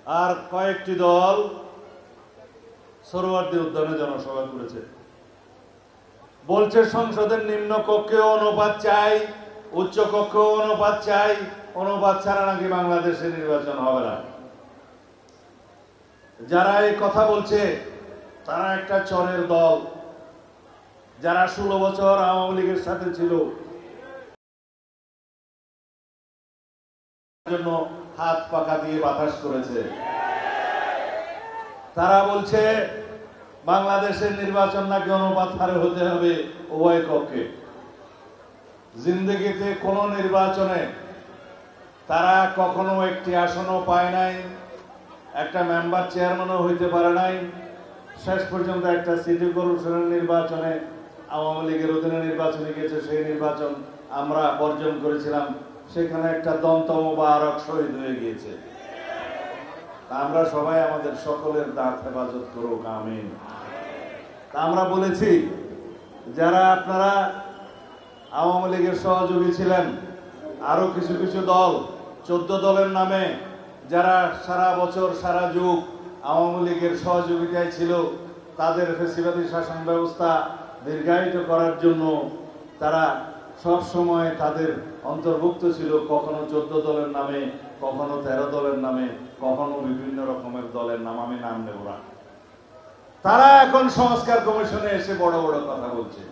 আর কয়েকটি দল সোহরাওয়ার্দী উদ্যানে জনসভা করেছে, বলছে সংসদের নিম্ন কক্ষেও অনুপাত চাই, উচ্চ কক্ষেও অনুপাত চাই, অনুপাত ছাড়া নাকি বাংলাদেশে নির্বাচন হবে না। যারা এই কথা বলছে তারা একটা চরের দল, যারা 16 বছর আওয়ামী লীগের সাথে ছিল, জন্য হাত পাকা দিয়ে বাতাস করেছে। তারা বলছে বাংলাদেশের নির্বাচন নাকি অনুপাত হারে হতে হবে উভয় কক্ষে। জিন্দেগিতে কোন নির্বাচনে তারা কখনো একটি আসনও পায় নাই, একটা মেম্বার চেয়ারম্যানও হইতে পারে নাই। শেষ পর্যন্ত একটা সিটি কর্পোরেশনের নির্বাচনে আওয়ামী লীগের অধীনে নির্বাচনে গেছে, সেই নির্বাচন আমরা বর্জন করেছিলাম, সেখানে একটা দন্ত মোবারক শহীদ হয়ে গিয়েছে। আমরা সবাই আমাদের সকলের দাঁত হেফাজত করুক, আমিন। আমরা বলেছি যারা আপনারা আওয়ামী লীগের সহযোগী ছিলেন, আরো কিছু কিছু দল 14 দলের নামে যারা সারা বছর সারা যুগ আওয়ামী লীগের সহযোগিতায় ছিল, তাদের ফ্যাসিবাদী শাসন ব্যবস্থা দীর্ঘায়িত করার জন্য তারা সব সময় তাদের অন্তর্ভুক্ত ছিল, কখনো 14 দলের নামে, কখনো 13 দলের নামে, কখনো বিভিন্ন রকমের দলের নাম, আমি নাম নেব না। তারা এখন সংস্কার কমিশনে এসে বড় বড় কথা বলছে,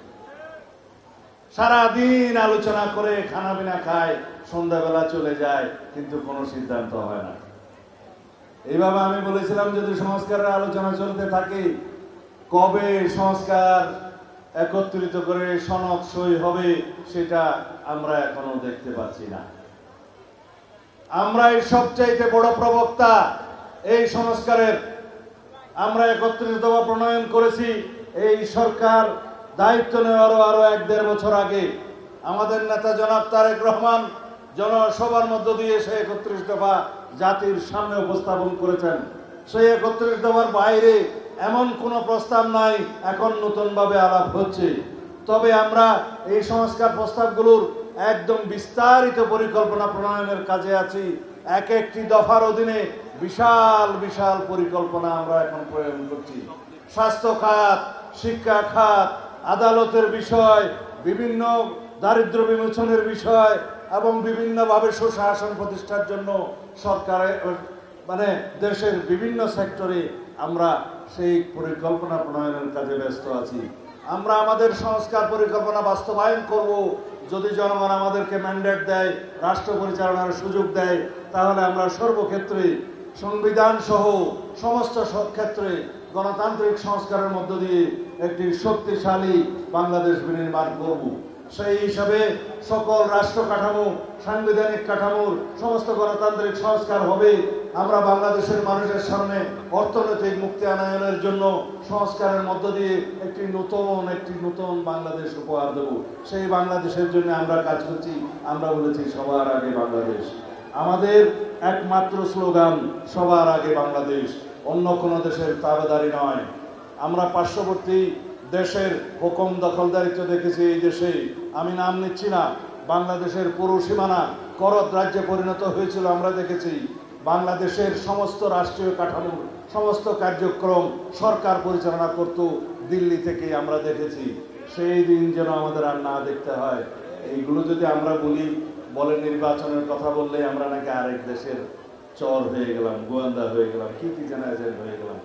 সারাদিন আলোচনা করে খানা পিনা খায়, সন্ধ্যাবেলা চলে যায়, কিন্তু কোনো সিদ্ধান্ত হয় না। এইভাবে আমি বলেছিলাম যদি সংস্কারের আলোচনা চলতে থাকে, কবে সংস্কার একত্রিত করে সনদ সই হবে সেটা আমরা এখনো দেখতে পাচ্ছি না। আমরা এই সবচাইতে বড় প্রবক্তা এই সংস্কারের। আমরা একত্রিত প্রণয়ন করেছি। এই সরকার দায়িত্ব নেওয়ারও আরো 1-1.5 বছর আগে আমাদের নেতা জনাব তারেক রহমান জনসভার মধ্য দিয়ে সেই 31 দফা জাতির সামনে উপস্থাপন করেছেন। সেই 31 দফার বাইরে এমন কোনো প্রস্তাব নাই, এখন নতুন ভাবে আলাপ হচ্ছে। তবে আমরা এই সংস্কার প্রস্তাবগুলোর একদম বিস্তারিত পরিকল্পনা প্রণয়নের কাজে আছি। এক একটি দফার অধীনে বিশাল বিশাল পরিকল্পনা আমরা এখন প্রয়োগ করছি। স্বাস্থ্য খাত, শিক্ষা খাত, আদালতের বিষয়, বিভিন্ন দারিদ্র্য বিমোচনের বিষয় এবং বিভিন্নভাবে সুশাসন প্রতিষ্ঠার জন্য সরকারের দেশের বিভিন্ন সেক্টরে আমরা সেই পরিকল্পনা প্রণয়নের কাজে ব্যস্ত আছি। আমরা আমাদের সংস্কার পরিকল্পনা বাস্তবায়ন করব যদি জনগণ আমাদেরকে ম্যান্ডেট দেয়, রাষ্ট্র পরিচালনার সুযোগ দেয়, তাহলে আমরা সর্বক্ষেত্রে সংবিধান সহ সমস্ত ক্ষেত্রে গণতান্ত্রিক সংস্কারের মধ্য দিয়ে একটি শক্তিশালী বাংলাদেশ বিনির্মাণ করব। সেই হিসাবে সকল রাষ্ট্র কাঠামো, সাংবিধানিক কাঠামোর সমস্ত গণতান্ত্রিক সংস্কার হবে। আমরা বাংলাদেশের মানুষের সামনে অর্থনৈতিক মুক্তি আনয়নের জন্য সংস্কারের মধ্য দিয়ে একটি নতুন বাংলাদেশ উপহার দেব। সেই বাংলাদেশের জন্য আমরা কাজ করছি। আমরা বলেছি সবার আগে বাংলাদেশ। আমাদের একমাত্র স্লোগান সবার আগে বাংলাদেশ, অন্য কোনো দেশের তাবেদারি নয়। আমরা পার্শ্ববর্তী দেশের হুকুম দখলদারিত্ব দেখেছি এই দেশে, আমি নাম নিচ্ছি না। বাংলাদেশের পুরো সীমানা করদ রাজ্যে পরিণত হয়েছিল, আমরা দেখেছি। বাংলাদেশের সমস্ত রাষ্ট্রীয় কাঠামো, সমস্ত কার্যক্রম সরকার পরিচালনা করত দিল্লি থেকে, আমরা দেখেছি। সেই দিন যেন আমাদের আর না দেখতে হয়। এইগুলো যদি আমরা বলে নির্বাচনের কথা বললে আমরা নাকি আরেক দেশের চর হয়ে গেলাম, গোয়েন্দা হয়ে গেলাম, কি যেন এজেন্ট হয়ে গেলাম।